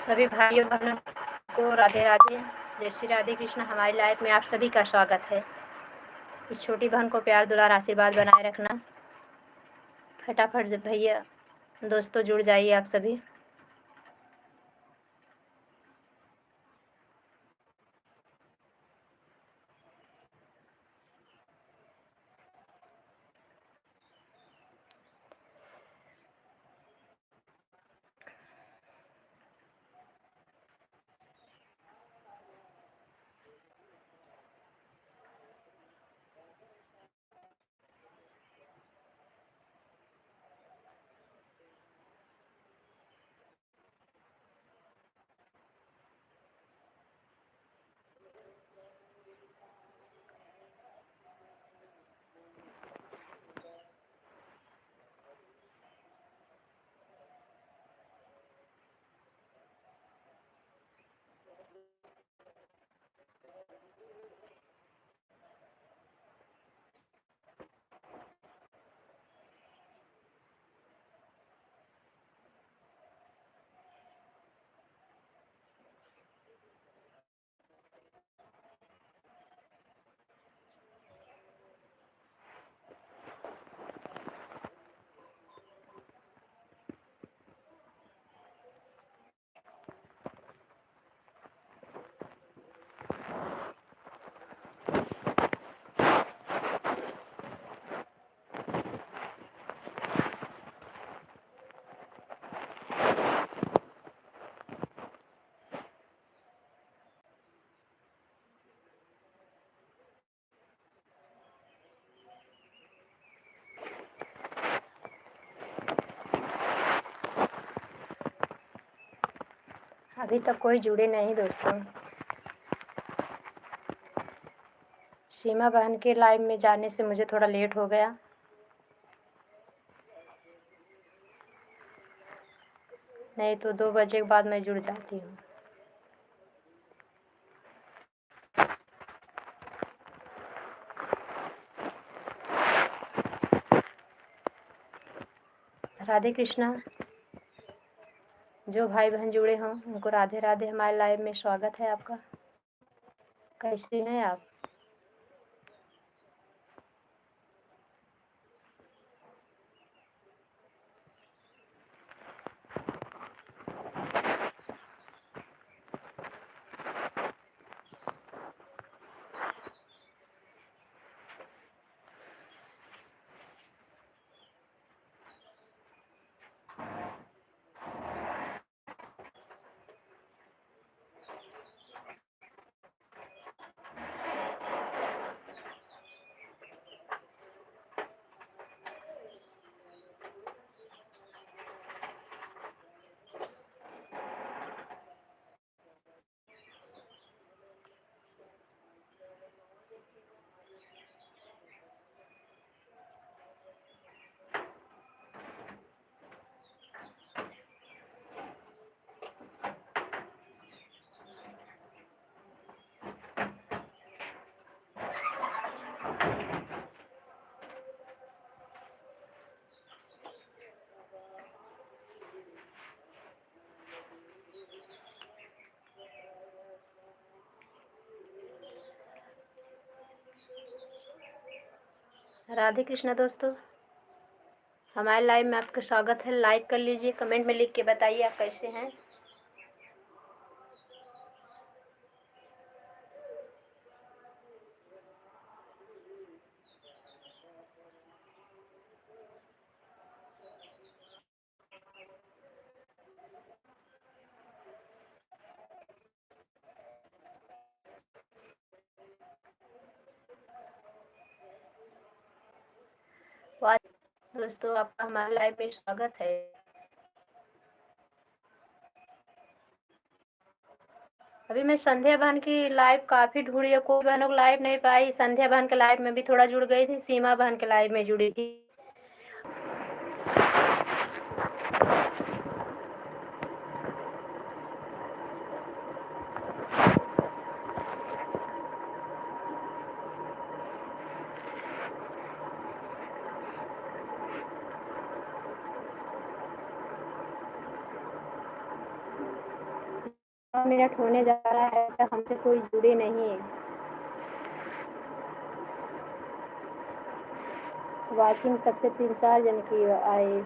सभी भाइयों बहनों को राधे राधे। जय श्री राधे कृष्ण। हमारी लाइफ में आप सभी का स्वागत है। इस छोटी बहन को प्यार दुलार आशीर्वाद बनाए रखना। फटाफट भैया दोस्तों जुड़ जाइए आप सभी। अभी तक कोई जुड़े नहीं दोस्तों। सीमा बहन के लाइव में जाने से मुझे थोड़ा लेट हो गया, नहीं तो 2 बजे के बाद मैं जुड़ जाती हूँ। राधे कृष्णा। जो भाई बहन जुड़े हों उनको राधे राधे। हमारे लाइव में स्वागत है आपका। कैसे हैं आप? राधे कृष्णा दोस्तों, हमारे लाइव में आपका स्वागत है। लाइक कर लीजिए, कमेंट में लिख के बताइए आप कैसे हैं। दोस्तों आपका हमारे लाइव में स्वागत है। अभी मैं संध्या बहन की लाइव काफ़ी ढूंढी है, कोई बहनों को लाइव नहीं पाई। संध्या बहन के लाइव में भी थोड़ा जुड़ गई थी, सीमा बहन के लाइव में जुड़ी थी। मिनट होने जा रहा है, तक हमसे कोई जुड़े नहीं है। वाचिंग तब से 3-4 जन की आए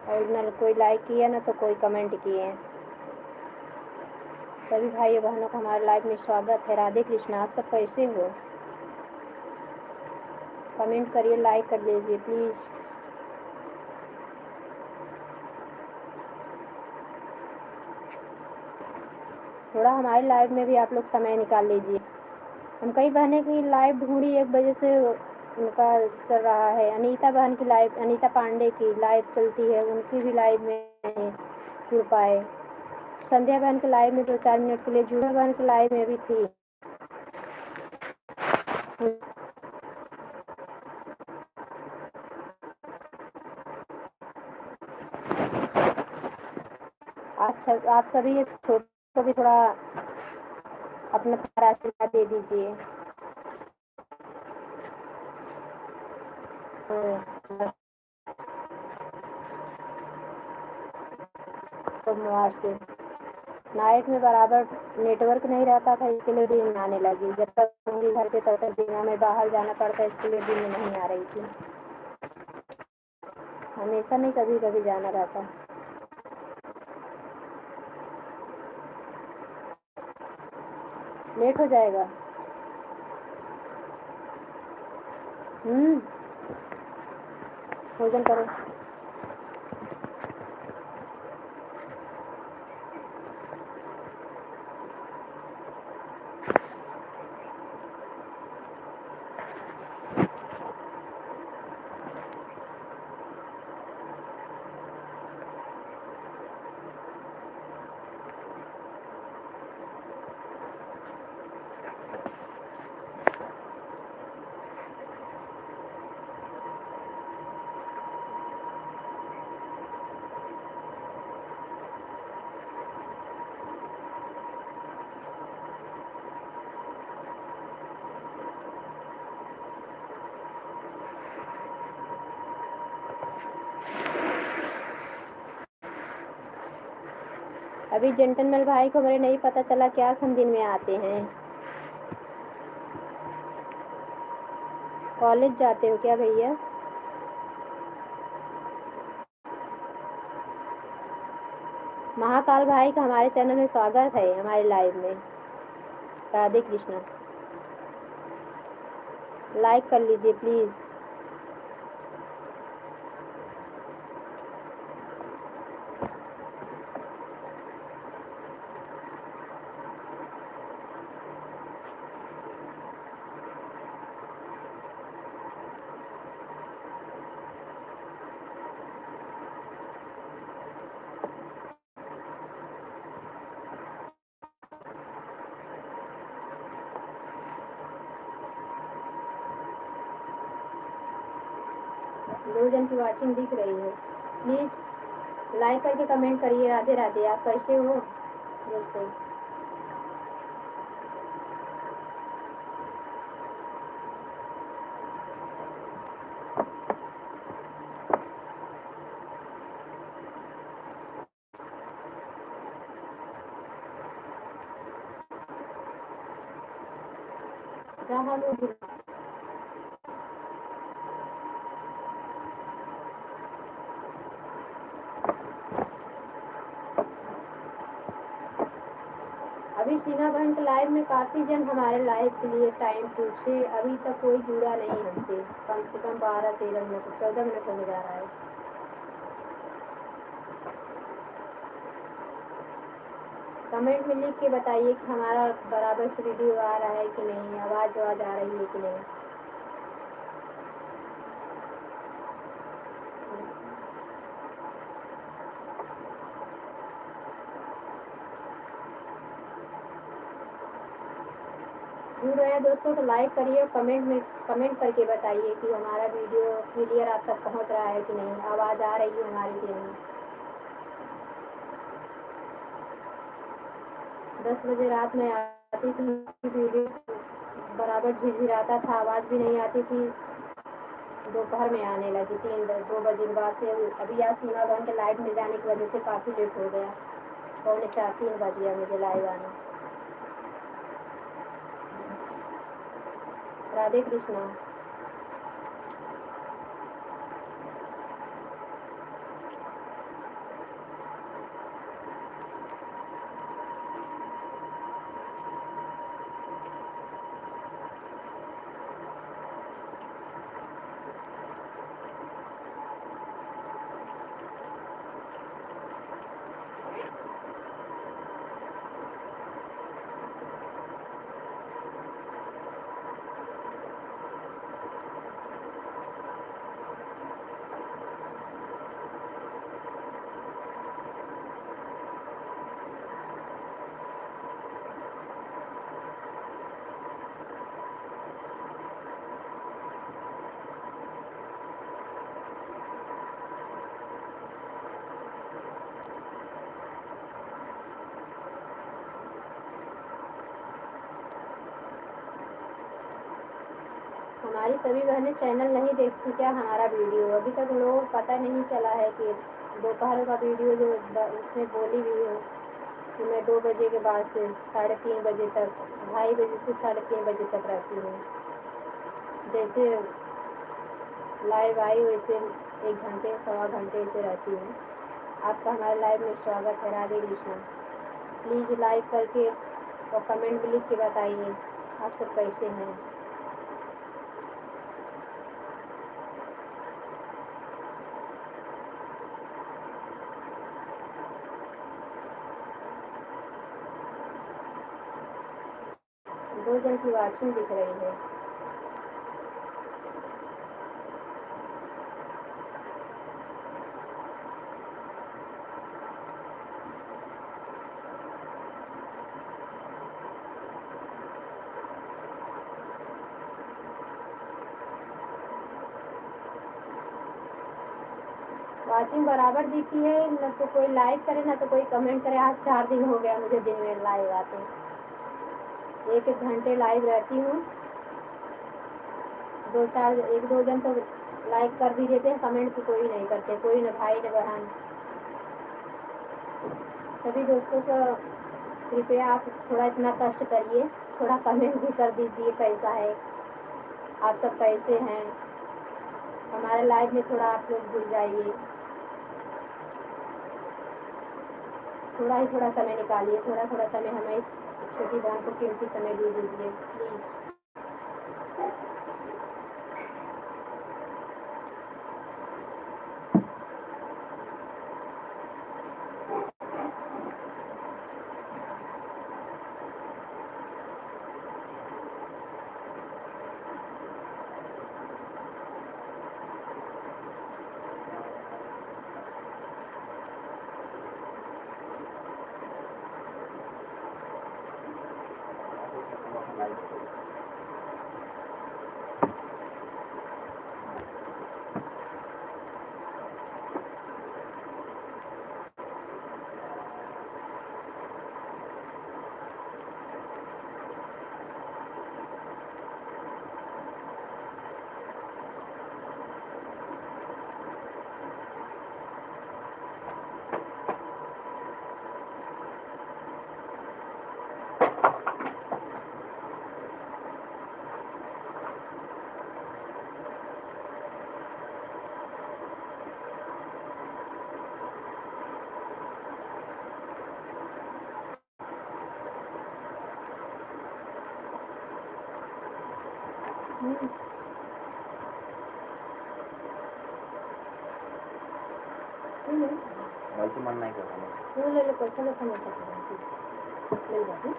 और न कोई लाइक किया ना तो कोई कमेंट किए। सभी भाई बहनों को हमारे लाइव में स्वागत है। राधे कृष्ण। आप सब कैसे हो? कमेंट करिए, लाइक कर लीजिए प्लीज़। थोड़ा हमारे लाइव में भी आप लोग समय निकाल लीजिए। हम कई बहनें की लाइव ढूंढी, 1 बजे से उनका चल रहा है। अनीता बहन की लाइव, अनीता पांडे की लाइव चलती है, उनकी भी लाइव में नहीं जुड़ पाए। संध्या बहन के लाइव में 2-4 मिनट के लिए, जूड़ा बहन की लाइव में भी थी। आप सभी एक छोटे को भी थोड़ा अपना प्यार आशीर्वाद दे दीजिए। सोमवार से नाइट में बराबर नेटवर्क नहीं रहता था, इसके लिए दिन में आने लगी। जब तक होंगी घर पे तब तक दिन में बाहर जाना पड़ता है, इसके लिए दिन में नहीं आ रही थी। हमेशा नहीं, कभी कभी जाना रहता। लेट हो जाएगा। भोजन करो। अभी जेंटलमैन भाई को मेरे नहीं पता चला क्या हम दिन में आते हैं। कॉलेज जाते हो क्या भैया? महाकाल भाई का हमारे चैनल में स्वागत है, हमारे लाइव में। राधे कृष्ण। लाइक कर लीजिए प्लीज़। दो जन की वाचिंग दिख रही है। प्लीज़ लाइक करके कमेंट करिए। राधे राधे। आप कैसे हो दोस्तों? जहाँ लोग अभी सीमा बहन के लाइव में काफ़ी जन हमारे लाइव के लिए टाइम पूछे, अभी तक कोई जुड़ा नहीं हमसे। कम से कम 12-13 मिनट, 14 मिनट होने जा रहा है। कमेंट में लिख के बताइए कि हमारा बराबर से वीडियो आ रहा है कि नहीं, आवाज़ आ रही है कि नहीं। जुड़ रहे हैं दोस्तों तो लाइक करिए और कमेंट करके बताइए कि हमारा वीडियो क्लियर आप तक पहुंच रहा है कि नहीं, आवाज़ आ रही है हमारी कि नहीं। 10 बजे रात में आती थी वीडियो, बराबर झिझिराता था, आवाज़ भी नहीं आती थी। दोपहर में आने लगी 3-2 बजे के बाद से। अभी आज सीमा बहन के लाइव में जाने की वजह से काफ़ी लेट हो गया। 3:45 बज गया मुझे लाइव आना। राधे कृष्णा। हमारी सभी बहनें चैनल नहीं देखती क्या हमारा वीडियो? अभी तक लोगों को पता नहीं चला है कि दोपहर का वीडियो जो उसमें बोली भी हूँ कि मैं 2 बजे के बाद से 3:30 बजे तक, 2:30 बजे से 3:30 बजे तक रहती हूँ। जैसे लाइव आई वैसे 1 घंटे 1.25 घंटे से रहती हूँ। आपका हमारे लाइव में स्वागत है। राधे कृष्णा। प्लीज़ लाइक करके और कमेंट भी लिख के बताइए आप सब कैसे हैं। दो जन की वाचिंग दिख रही है। वाचिंग बराबर दिखती है, न तो कोई लाइक करे ना तो कोई कमेंट करे। आज 4 दिन हो गया मुझे दिन में लाइव आते, 1-1 घंटे लाइव रहती हूँ। 1-2 जन तो लाइक कर भी देते हैं, कमेंट तो कोई नहीं करते, कोई न भाई न बहन। सभी दोस्तों को कृपया आप थोड़ा इतना कष्ट करिए, थोड़ा कमेंट भी कर दीजिए कैसा है, आप सब कैसे हैं। हमारे लाइव में थोड़ा आप लोग जुड़ जाइए, थोड़ा समय निकालिए, थोड़ा समय हमें इस छोटी बहन को कीमती समय दे दीजिए प्लीज़। मन नहीं कर रहा ले लो पैसा ले समझ सकते ले जाती।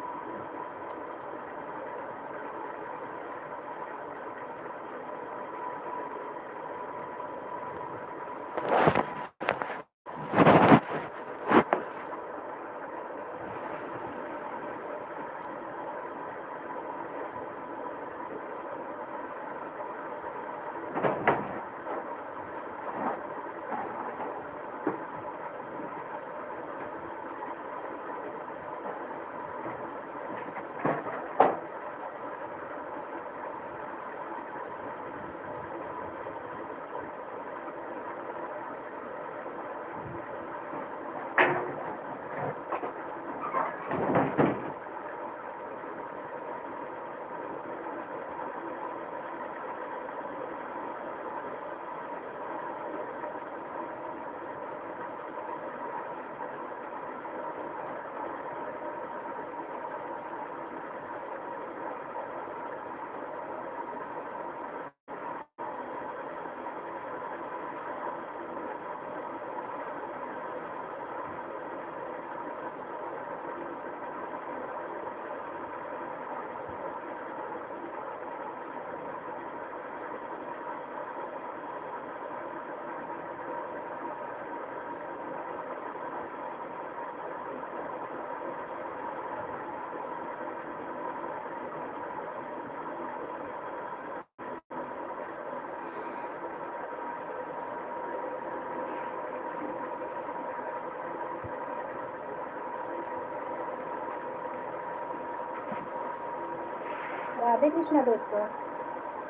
राधे कृष्णा दोस्तों,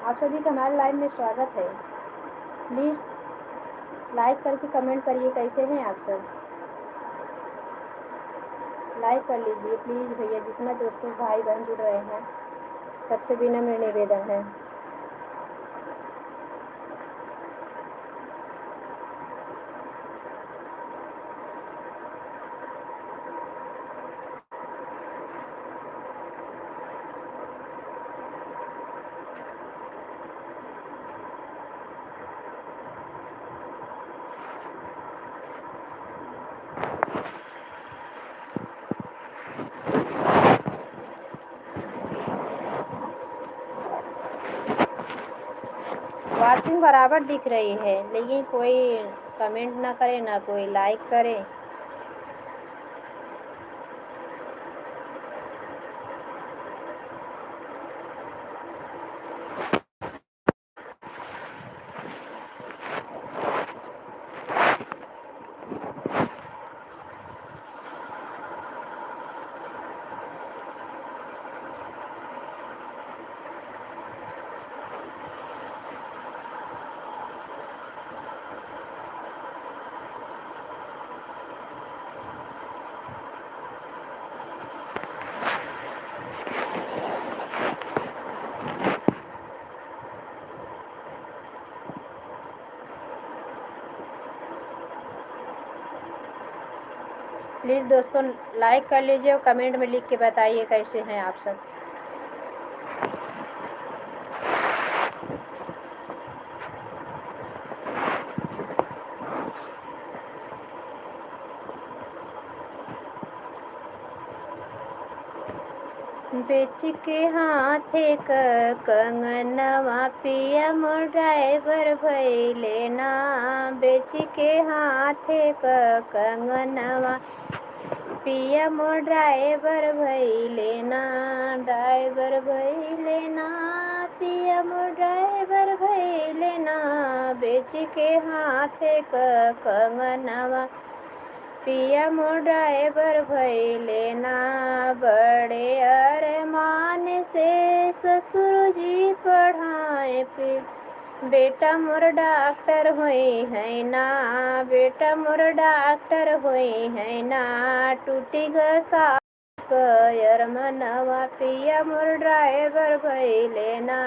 आप सभी का हमारे लाइव में स्वागत है। प्लीज़ लाइक करके कमेंट करिए कैसे हैं आप सब। लाइक कर लीजिए प्लीज़ भैया, जितना दोस्तों भाई बहन जुड़ रहे हैं सबसे विनम्र निवेदन है। वाचिंग बराबर दिख रही है, लेकिन कोई कमेंट ना करे ना कोई लाइक करे। प्लीज़ दोस्तों लाइक कर लीजिए और कमेंट में लिख के बताइए कैसे हैं आप सब। बेच के हाथे क कंगनवा पिया मोर ड्राइवर भइले ना। बेच के हाथे क कंगनवा पिया मोर ड्राइवर भइले ना। ड्राइवर भइले ना, पिया मोर ड्राइवर भइले ना। बेच के हाथे क कंगनवा पिया मोर ड्राइवर भइले ना। बड़े अरमान से ससुर जी पढ़ाए बेटा मोर डॉक्टर होई है ना। बेटा मोर डॉक्टर होई है ना। टूटी गसा मनवा पिया मोर ड्राइवर भइले ना।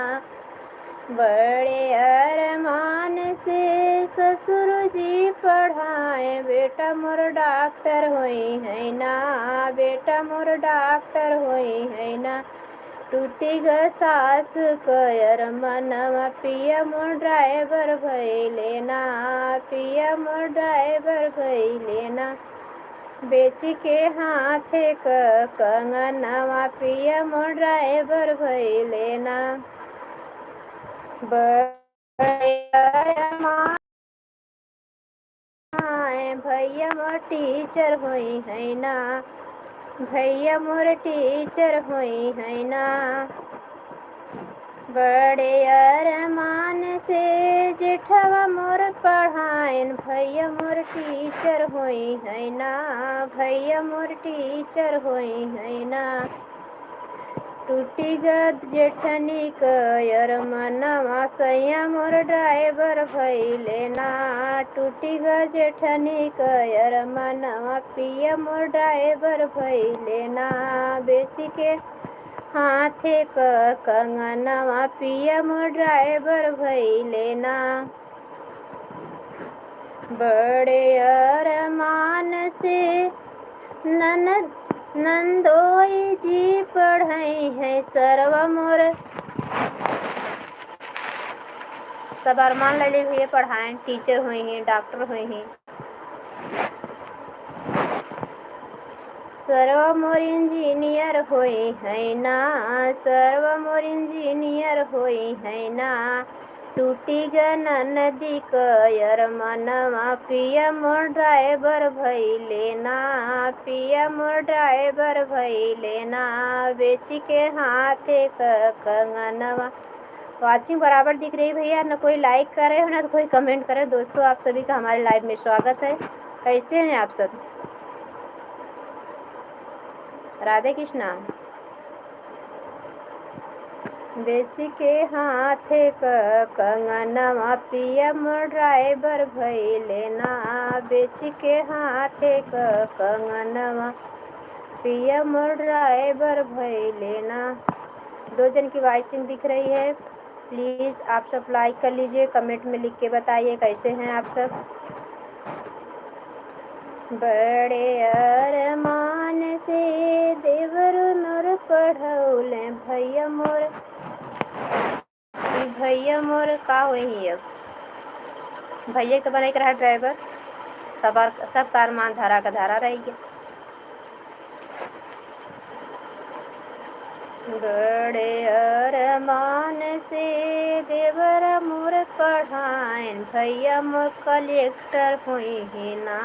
बड़े अरमान से ससुर जी पढ़ाए बेटा मोर डॉक्टर होई है ना। बेटा मोर डॉक्टर होई है ना। टूटी ग सास कयर मनवा पिया मोर ड्राइवर भइले ना। पिया मोर ड्राइवर भइले ना। बेच के हाथे क कंगनवा पिया मोर ड्राइवर भइले ना। भैया मोर टीचर होई है ना। भैया मोर टीचर होई है ना। बड़े अरमान से जेठवा मोर पढ़ाइन भैया मोर टीचर होई है ना। भैया मोर टीचर होई है ना। टूटी गद जेठनी कयर मनवा सैया मोर ड्राइवर भइले ना। टूटी गद जेठनी कयर मनवा पिया मोर ड्राइवर भइले ना। बेच के हाथे क कंगनवा पिया मोर ड्राइवर भइले ना। बड़े अरमान से ननद नंदोई जी पढ़ाई है सरवा मोर। सब अरमान ले हुए पढ़ाएं, टीचर हुई हैं, डॉक्टर हुई हैं। सरवा मोर इंजीनियर होई है ना। सरवा मोर इंजीनियर होई है ना। टूटी ग नदी कयर मनवा पिया मोर ड्राइवर भइले ना। पिया मोर ड्राइवर भइले ना। बेच के हाथे क कंगनवा। वाचिंग बराबर दिख रही भैया, ना कोई लाइक करे ना तो कोई कमेंट करे। दोस्तों आप सभी का हमारे लाइव में स्वागत है। कैसे हैं आप सब? राधे कृष्णा। बेच के हाथे क कंगनवा पिया मोर ड्राइवर भइले ना। बेच के हाथे क कंगनवा पिया मोर ड्राइवर भइले ना। 2 जन की वॉचिंग दिख रही है। प्लीज़ आप सब लाइक कर लीजिए, कमेंट में लिख के बताइए कैसे हैं आप सब। बड़े अरमान से देवर मोर पढ़ौले भैया मोर का वही अब भैया तो बना के रहा ड्राइवर, सब कार मान धारा का धारा रही गया। बड़े अरमान से देवर मोर पढ़ाइन भैया मोर कलेक्टर हुई है ना।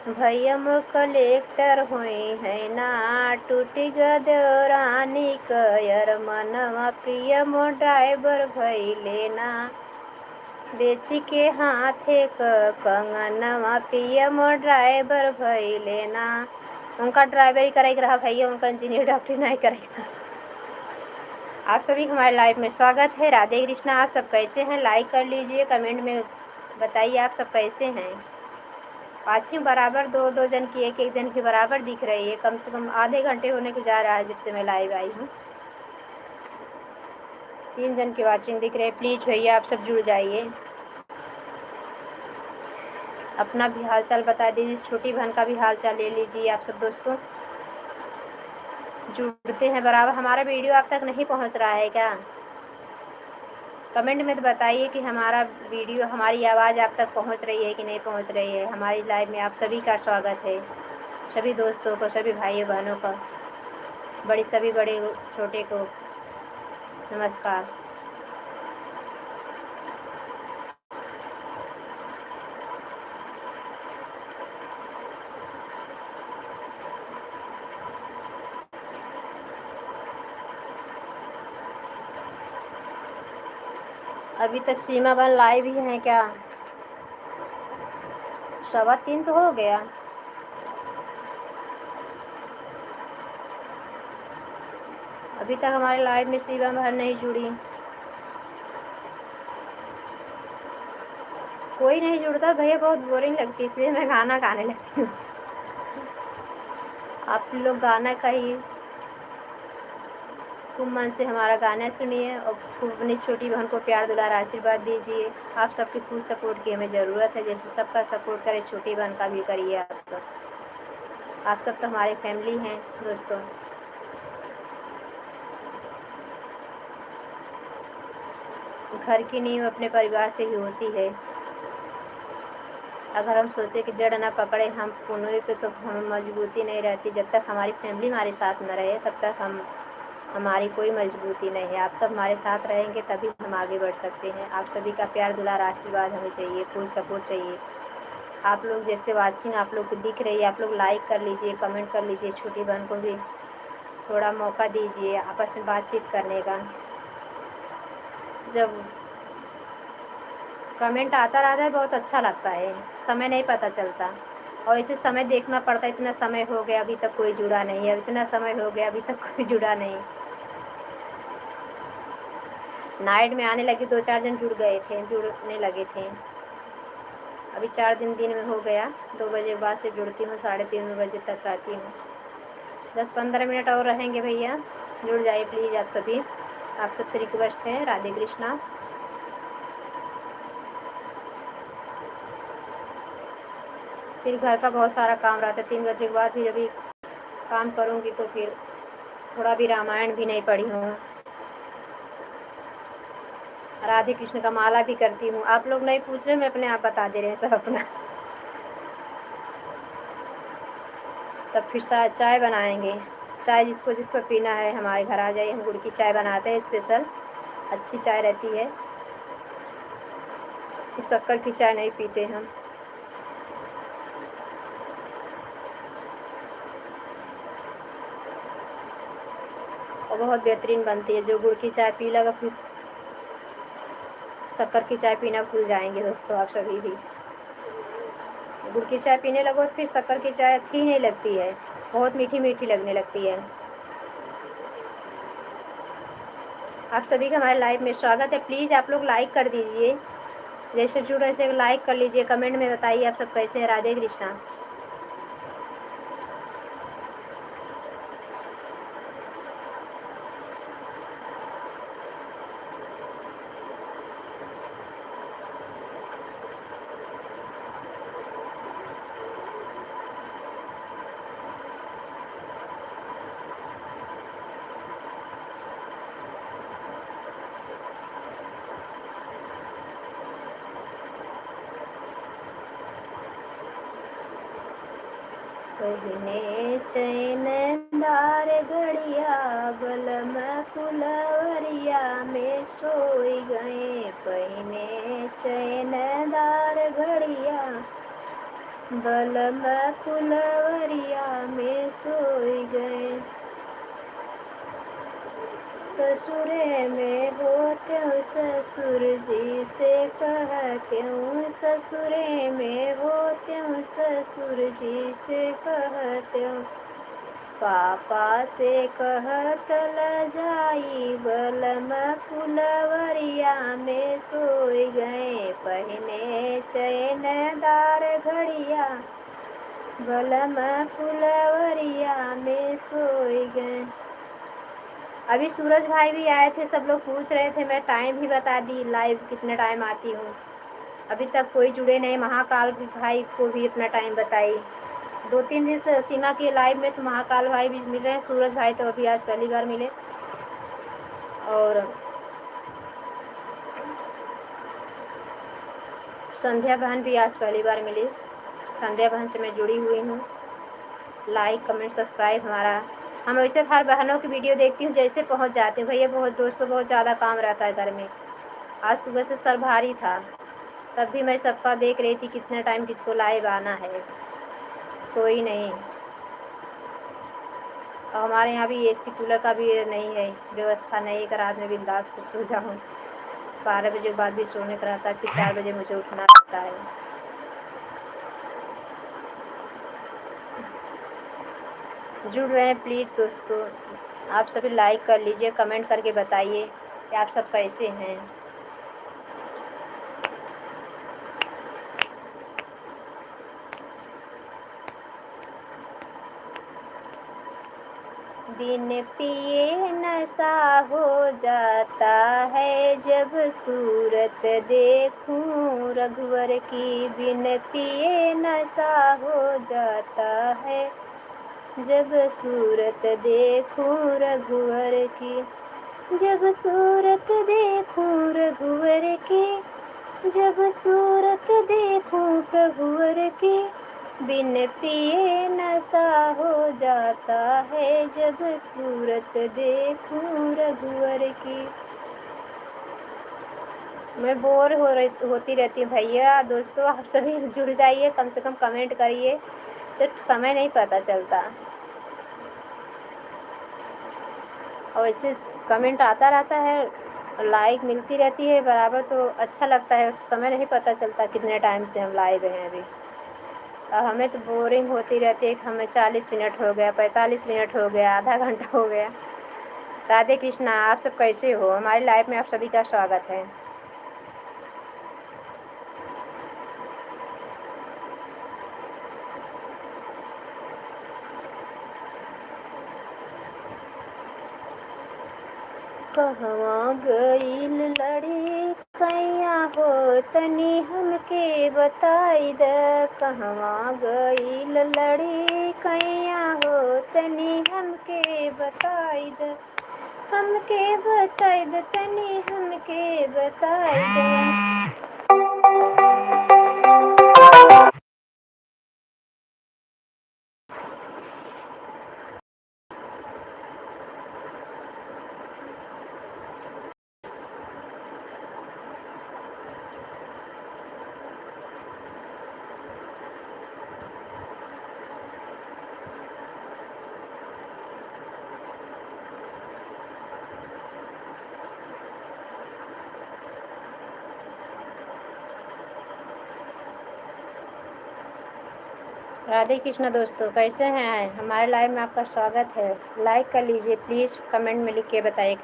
भैया मोर कलेक्टर हुई है ना। टूटी गदरानी कयर मनवा पिया मोर ड्राइवर भइले ना। बेच के हाथे क कंगनवा पिया मोर ड्राइवर भइले ना। उनका ड्राइवरी करेगा रहा भैया, उनका इंजीनियर डॉक्टर नहीं करेगा। आप सभी हमारे लाइव में स्वागत है। राधे कृष्णा। आप सब कैसे हैं? लाइक कर लीजिए, कमेंट में बताइए आप सब कैसे हैं। वॉचिंग बराबर 2-2 जन की, 1-1 जन की बराबर दिख रही है। कम से कम आधे घंटे होने को जा रहा है जब से मैं लाइव आई हूँ। 3 जन की वॉचिंग दिख रही है। प्लीज़ भैया आप सब जुड़ जाइए, अपना भी हाल चाल बता दीजिए। छोटी बहन का भी हाल चाल ले लीजिए आप सब दोस्तों। जुड़ते हैं बराबर। हमारा वीडियो आप तक नहीं पहुंच रहा है क्या? कमेंट में तो बताइए कि हमारा वीडियो, हमारी आवाज़ आप तक पहुंच रही है कि नहीं पहुंच रही है। हमारी लाइव में आप सभी का स्वागत है, सभी दोस्तों को, सभी भाइयों बहनों का, सभी बड़े छोटे को नमस्कार। अभी तक सीमा बहन लाइव ही हैं क्या? 3:15 तो हो गया। अभी तक हमारे लाइव में सीमा बहन नहीं जुड़ी। कोई नहीं जुड़ता भैया, बहुत बोरिंग लगती है, इसलिए मैं गाना गाने लगती हूँ। आप लोग गाना का ही खूब मन से हमारा गाना सुनिए और खूब अपनी छोटी बहन को प्यार दुलार आशीर्वाद दीजिए। आप सबकी फुल सपोर्ट की हमें ज़रूरत है। जैसे सबका सपोर्ट करे छोटी बहन का भी करिए आप सब तो हमारे फैमिली हैं दोस्तों। घर की नींव अपने परिवार से ही होती है। अगर हम सोचे कि जड़ ना पकड़े हम पुनः पे, तो हम मजबूती नहीं रहती। जब तक हमारी फैमिली हमारे साथ न रहे तब तक हमारी कोई मजबूती नहीं है। आप सब हमारे साथ रहेंगे तभी हम आगे बढ़ सकते हैं। आप सभी का प्यार दुलार आशीर्वाद हमें चाहिए, फुल सपोर्ट चाहिए। आप लोग जैसे वॉचिंग आप लोग को दिख रही है, आप लोग लाइक कर लीजिए, कमेंट कर लीजिए। छोटी बहन को भी थोड़ा मौका दीजिए आपस में बातचीत करने का। जब कमेंट आता रहता है बहुत अच्छा लगता है, समय नहीं पता चलता। और इसे समय देखना पड़ता है। इतना समय हो गया अभी तक कोई जुड़ा नहीं है, इतना समय हो गया अभी तक कोई जुड़ा नहीं। नाइट में आने लगे 2-4 जन जुड़ने लगे थे। अभी 4 दिन में हो गया। 2 बजे बाद से जुड़ती हूँ, 3:30 बजे तक रहती हूँ। 10-15 मिनट और रहेंगे भैया, जुड़ जाइए प्लीज़ आप सभी। आप सबसे रिक्वेस्ट है। राधे कृष्णा। फिर घर का बहुत सारा काम रहता है। 3 बजे के बाद फिर अभी काम करूँगी तो फिर थोड़ा भी रामायण भी नहीं पढ़ी हूँ। राधे कृष्ण का माला भी करती हूँ। आप लोग नहीं पूछ रहे, मैं अपने आप बता दे रहे हैं सब अपना। तब फिर चाय बनाएंगे। चाय जिसको जिसको पीना है हमारे घर आ जाइए। हम गुड़ की चाय बनाते हैं स्पेशल, अच्छी चाय रहती है। शक्कर की चाय नहीं पीते हम। और बहुत बेहतरीन बनती है। जो गुड़ की चाय पी लगा फिर शक्कर की चाय पीना भूल जाएंगे दोस्तों आप सभी भी। गुड़ की चाय पीने लगो तो फिर शक्कर की चाय अच्छी ही नहीं लगती है, बहुत मीठी मीठी लगने लगती है। आप सभी का हमारे लाइव में स्वागत है। प्लीज़ आप लोग लाइक कर दीजिए, जैसे जुड़ ऐसे लाइक कर लीजिए, कमेंट में बताइए आप सब कैसे हैं। राधे कृष्णा। पहिने चैनदार घड़िया बलम फुलवरिया में सोई गए। पहिने चैनदार घड़िया बलम फुलवरिया में सोई गए। ससुरे में होते ससुर जी से कहते हूँ, ससुरे में होते ससुर जी से कहते हूँ। पापा से कहत ल जाई बलम फुलवरिया में सोई गए। पहिने चैनदार घड़िया बलम फुलवरिया में सोई गए। अभी सूरज भाई भी आए थे, सब लोग पूछ रहे थे, मैं टाइम भी बता दी लाइव कितने टाइम आती हूँ। अभी तक कोई जुड़े नहीं। महाकाल भाई को भी इतना टाइम बताई। 2-3 दिन से सीमा के लाइव में तो महाकाल भाई भी मिल रहे हैं। सूरज भाई तो अभी आज पहली बार मिले। और संध्या बहन भी आज पहली बार मिली। संध्या बहन से मैं जुड़ी हुई हूँ। लाइक कमेंट सब्सक्राइब हमारा। हम वैसे हर बहनों की वीडियो देखती हूँ, जैसे पहुँच जाते हैं। भैया बहुत दोस्तों बहुत ज़्यादा काम रहता है घर में। आज सुबह से सर भारी था, तब भी मैं सबका देख रही थी कितना टाइम किसको लाइव आना है। सोई नहीं। और हमारे यहाँ भी एसी कूलर का भी नहीं है, व्यवस्था नहीं है कि रात में बिंदास को सो जाऊँ। 12 बजे के बाद भी सोने का रहता है, फिर 4 बजे मुझे उठना रहता है। जुड़ रहे हैं प्लीज़ दोस्तों, आप सभी लाइक कर लीजिए, कमेंट करके बताइए कि आप सब कैसे हैं। बिन पिए नशा हो जाता है, जब सूरत देखूं रघुवर की। बिन पिए नशा हो जाता है, जब सूरत देखूं रघुवर की। जब सूरत देखूं रघुवर की, जब सूरत देखूं प्रभुवर की। बिन पिए नशा हो जाता है, जब सूरत देखूं रघुवर की। मैं बोर होती रहती हूँ भैया। दोस्तों आप सभी जुड़ जाइए, कम से कम कमेंट करिए, तो समय नहीं पता चलता। और ऐसे कमेंट आता रहता है, लाइक मिलती रहती है बराबर, तो अच्छा लगता है। समय नहीं पता चलता कितने टाइम से हम लाइव हैं अभी। और हमें तो बोरिंग होती रहती है कि हमें 40 मिनट हो गया, 45 मिनट हो गया, आधा घंटा हो गया। राधे कृष्णा। आप सब कैसे हो? हमारी लाइफ में आप सभी का स्वागत है। कहवा गईल लड़ी कैया हो, तनी हमके बताई द। कहवा गईल लड़ी कैया हो, तनी हमके बताई द। हमके बताई द, तनी हमके बताई द। राधे कृष्णा दोस्तों, कैसे हैं? हमारे लाइव में आपका स्वागत है। लाइक कर लीजिए प्लीज़, कमेंट में लिख के बताइए।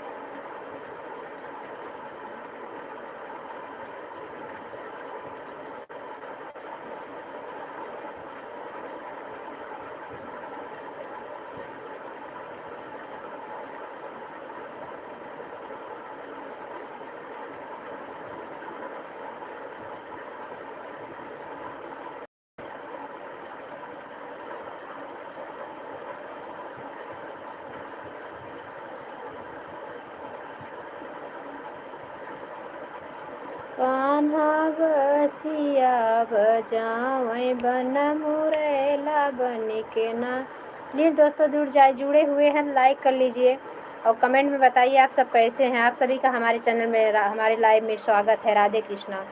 कान्हा बसिया बजावे बन मुरैला बन के ना। प्लीज़ दोस्तों जुड़े हुए हैं लाइक कर लीजिए और कमेंट में बताइए आप सब कैसे हैं। आप सभी का हमारे चैनल में हमारे लाइव में स्वागत है। राधे कृष्णा।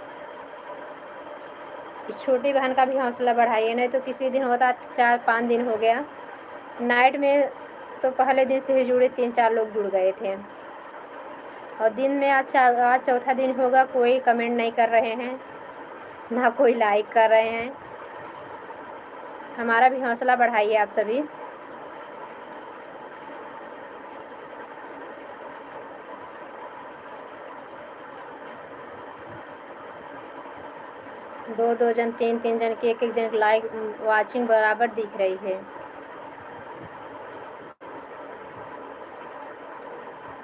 इस छोटी बहन का भी हौसला बढ़ाइए, नहीं तो किसी दिन होता 4-5 दिन हो गया नाइट में, तो पहले दिन से ही जुड़े 3-4 लोग जुड़ गए थे और दिन में आज चौथा दिन होगा, कोई कमेंट नहीं कर रहे हैं ना कोई लाइक कर रहे हैं। हमारा भी हौसला बढ़ाइए आप सभी। दो जन 3 जन की एक जन लाइक वाचिंग बराबर दिख रही है।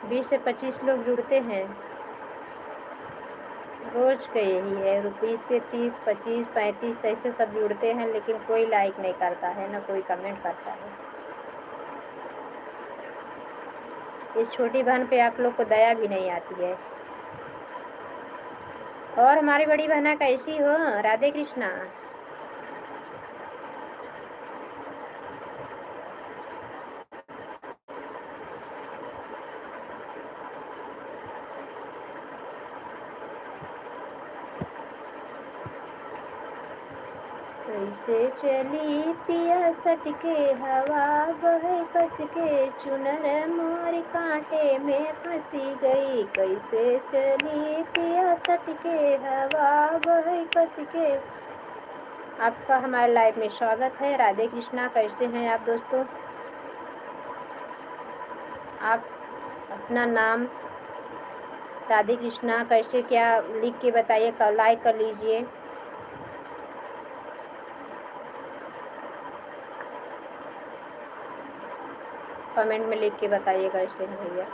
20 से 25 लोग जुड़ते हैं रोज का, यही है। 20 से 30, 25, 35 ऐसे सब जुड़ते हैं, लेकिन कोई लाइक नहीं करता है ना कोई कमेंट करता है। इस छोटी बहन पे आप लोग को दया भी नहीं आती है। और हमारी बड़ी बहना कैसी हो? राधे कृष्णा। कैसे चली पिया सटके हवा बहे कस के, चुनर मोर कांटे में फंसी गई। कैसे चली पिया सटके हवा बहे कस के। आपका हमारे लाइव में स्वागत है। राधे कृष्णा। कैसे हैं आप दोस्तों? आप अपना नाम राधे कृष्णा कैसे क्या लिख के बताइए, लाइक कर लीजिए। कमेंट में लिख के बताइए कैसे हैं भैया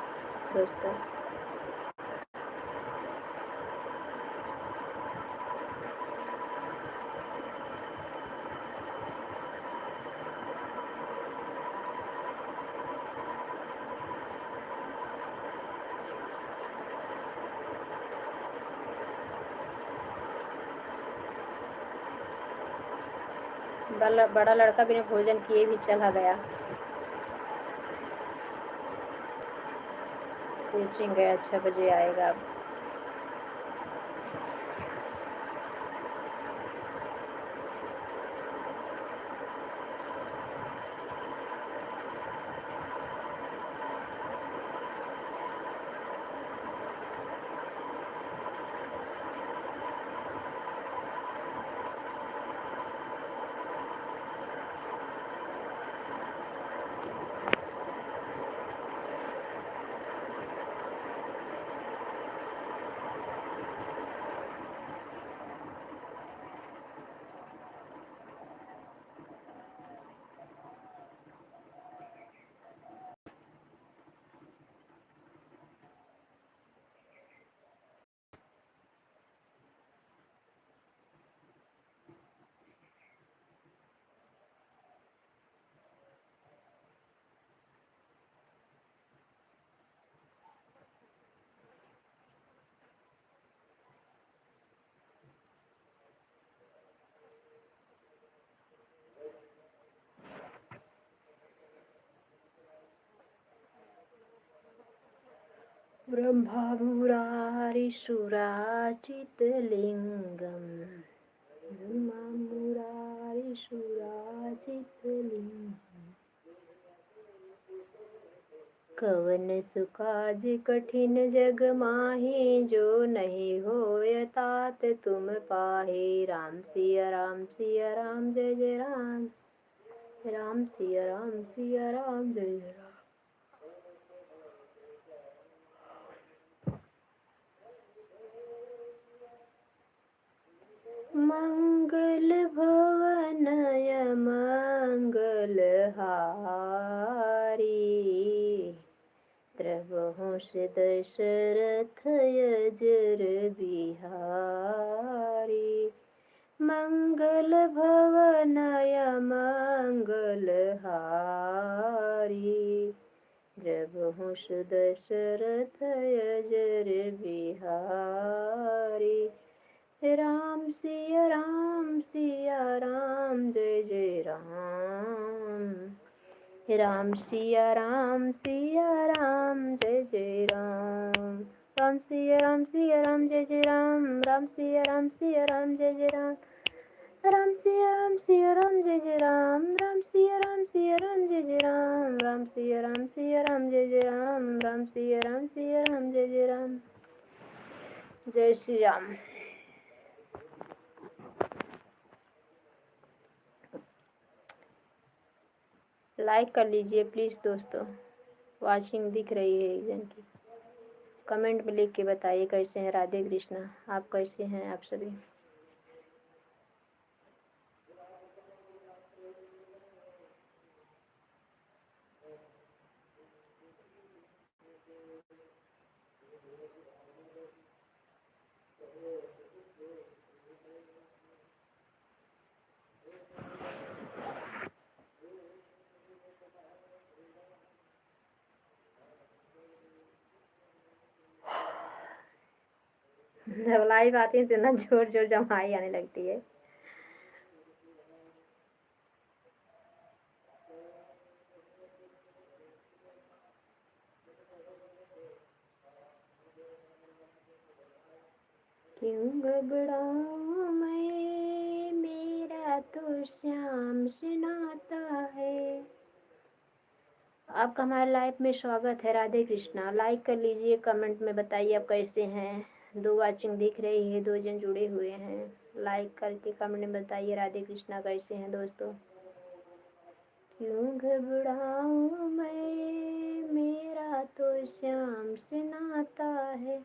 दोस्तों। बड़ा लड़का बिना भोजन किए भी चला गया, कोचिंग गया। 6 बजे आएगा अब। ब्रह्मा मुरारी सुराचितलिंगम, ब्रह्मा मुरारी सुराचितलिंगम। कवन सुकाज कठिन जग माही, जो नहीं होय तात तुम पाहे। राम सिया राम सिया राम जय जय राम, राम सिया राम सिया राम जय जय राम। मंगल भवनय मंगल हारी, प्रभुष दशरथ यजर बिहारी। मंगल भवनय मंगल हारी, प्रभुष दशरथ यजर बिहारी। राम सिया राम जय जय राम। राम सिया राम जय जय राम। राम सिया राम जय जय राम। राम सिया राम जय जय राम। राम सिया राम जय जय राम। राम सिया राम जय जय राम। राम सिया राम जय जय राम। जय श्री राम। लाइक कर लीजिए प्लीज़ दोस्तों, वाचिंग दिख रही है एक जन की। कमेंट में लिख के बताइए कैसे हैं राधे कृष्णा, आप कैसे हैं आप सभी। जब लाइव आती है तो ना जोर जोर जमाई आने लगती है। क्यों घबराऊं मैं, मेरा तो श्याम से नाता है। आपका हमारे लाइफ में स्वागत है राधे कृष्णा। लाइक कर लीजिए, कमेंट में बताइए आप कैसे हैं। 2 वाचिंग दिख रही है, 2 जन जुड़े हुए हैं। लाइक करके कमेंट में बताइए राधे कृष्णा कैसे हैं दोस्तों। क्यों घबराऊं मैं, मेरा तो श्याम से नाता है।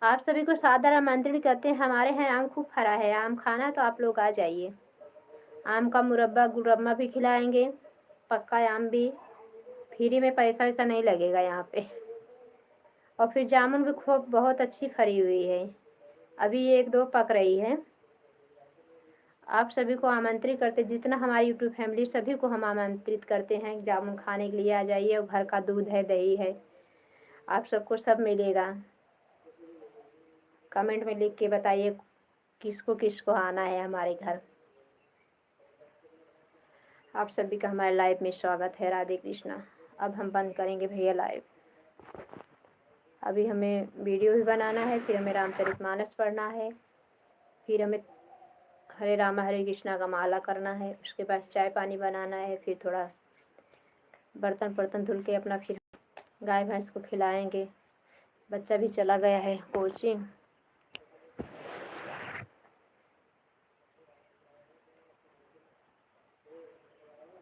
आप सभी को सादर आमंत्रित करते हैं। हमारे यहाँ आम खूब फरा है, आम खाना तो आप लोग आ जाइए। आम का मुरब्बा गुरब्बा भी खिलाएंगे, पक्का आम भी फ्री में, पैसा वैसा नहीं लगेगा यहाँ पे। और फिर जामुन भी खूब बहुत अच्छी फरी हुई है, अभी 1-2 पक रही है। आप सभी को आमंत्रित करते, जितना हमारी यूट्यूब फैमिली सभी को हम आमंत्रित करते हैं जामुन खाने के लिए आ जाइए। और घर का दूध है, दही है, आप सबको सब मिलेगा। कमेंट में लिख के बताइए किसको किसको आना है हमारे घर। आप सभी का हमारे लाइव में स्वागत है राधे कृष्णा। अब हम बंद करेंगे भैया लाइव। अभी हमें वीडियो भी बनाना है, फिर हमें रामचरितमानस पढ़ना है, फिर हमें हरे रामा हरे कृष्णा का माला करना है, उसके बाद चाय पानी बनाना है, फिर थोड़ा बर्तन धुल के अपना फिर गाय भैंस को खिलाएंगे। बच्चा भी चला गया है कोचिंग।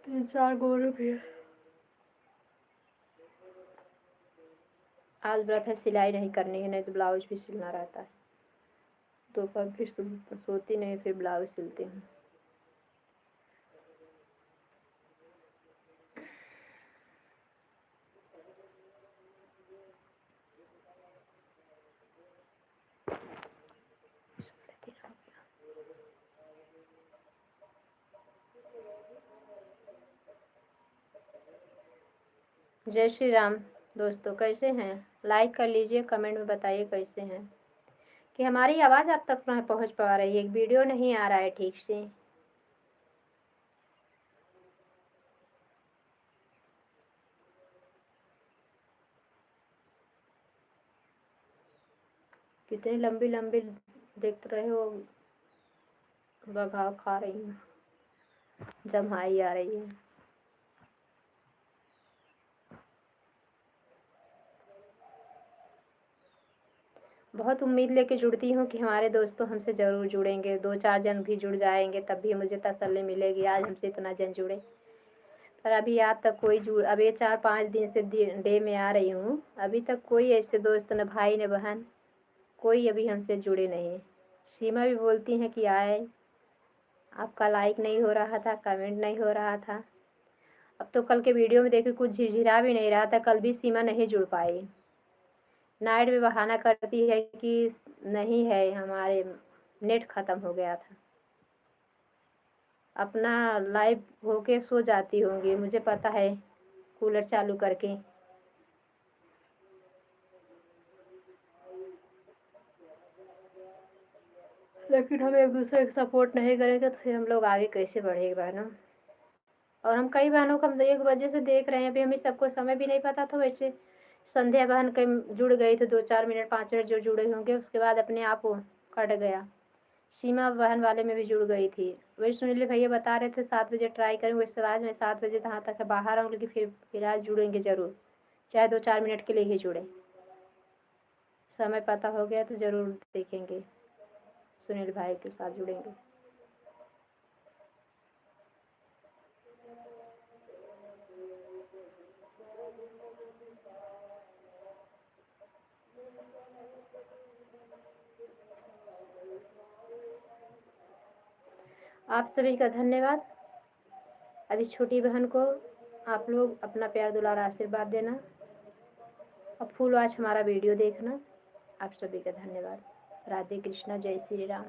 तीन चार गोरू भी आज व्रत है, सिलाई नहीं करनी है, नहीं तो ब्लाउज भी सिलना रहता है। दोपहर फिर सोती नहीं, फिर ब्लाउज सिलती हूँ। जय श्री राम दोस्तों, कैसे हैं। लाइक कर लीजिए, कमेंट में बताइए कैसे हैं, कि हमारी आवाज़ आप तक पहुंच पा रही है। वीडियो नहीं आ रहा है ठीक से। कितनी लंबी लंबी देख रहे हो, बघाव खा रही हूँ, जमाई आ रही है। बहुत उम्मीद लेके जुड़ती हूँ कि हमारे दोस्तों हमसे ज़रूर जुड़ेंगे, 2-4 जन भी जुड़ जाएंगे तब भी मुझे तसल्ली मिलेगी। आज हमसे इतना जन जुड़े, पर अभी आज तक कोई अब ये 4-5 दिन से डे में आ रही हूँ, अभी तक कोई ऐसे दोस्त, न भाई न बहन, कोई अभी हमसे जुड़े नहीं। सीमा भी बोलती हैं कि आए, आपका लाइक नहीं हो रहा था, कमेंट नहीं हो रहा था। अब तो कल के वीडियो में देखिए कुछ झिरझिरा भी नहीं रहा था, कल भी सीमा नहीं जुड़ पाई। नाइट में बहाना करती है कि नहीं है, हमारे नेट ख़त्म हो गया था। अपना लाइव होके सो जाती होंगी, मुझे पता है, कूलर चालू करके। लेकिन हम एक दूसरे का सपोर्ट नहीं करेंगे तो फिर हम लोग आगे कैसे बढ़ेगा ना। और हम कई बहनों को हम 1 बजे से देख रहे हैं, अभी हमें सबको समय भी नहीं पता था। वैसे संध्या बहन कई जुड़ गई थी, 2-4 मिनट 5 मिनट जो जुड़े होंगे, उसके बाद अपने आप वो कट गया। सीमा बहन वाले में भी जुड़ गई थी। वही सुनील भैया बता रहे थे 7 बजे ट्राई करेंगे, वैसे आज मैं 7 बजे यहाँ तक बाहर आऊँ, लेकिन फिर आज जुड़ेंगे ज़रूर, चाहे 2-4 मिनट के लिए ही जुड़े। समय पता हो गया तो ज़रूर देखेंगे, सुनील भाई के साथ जुड़ेंगे। आप सभी का धन्यवाद। अभी छोटी बहन को आप लोग अपना प्यार दुलार आशीर्वाद देना और फुल वॉच हमारा वीडियो देखना। आप सभी का धन्यवाद। राधे कृष्णा, जय श्री राम।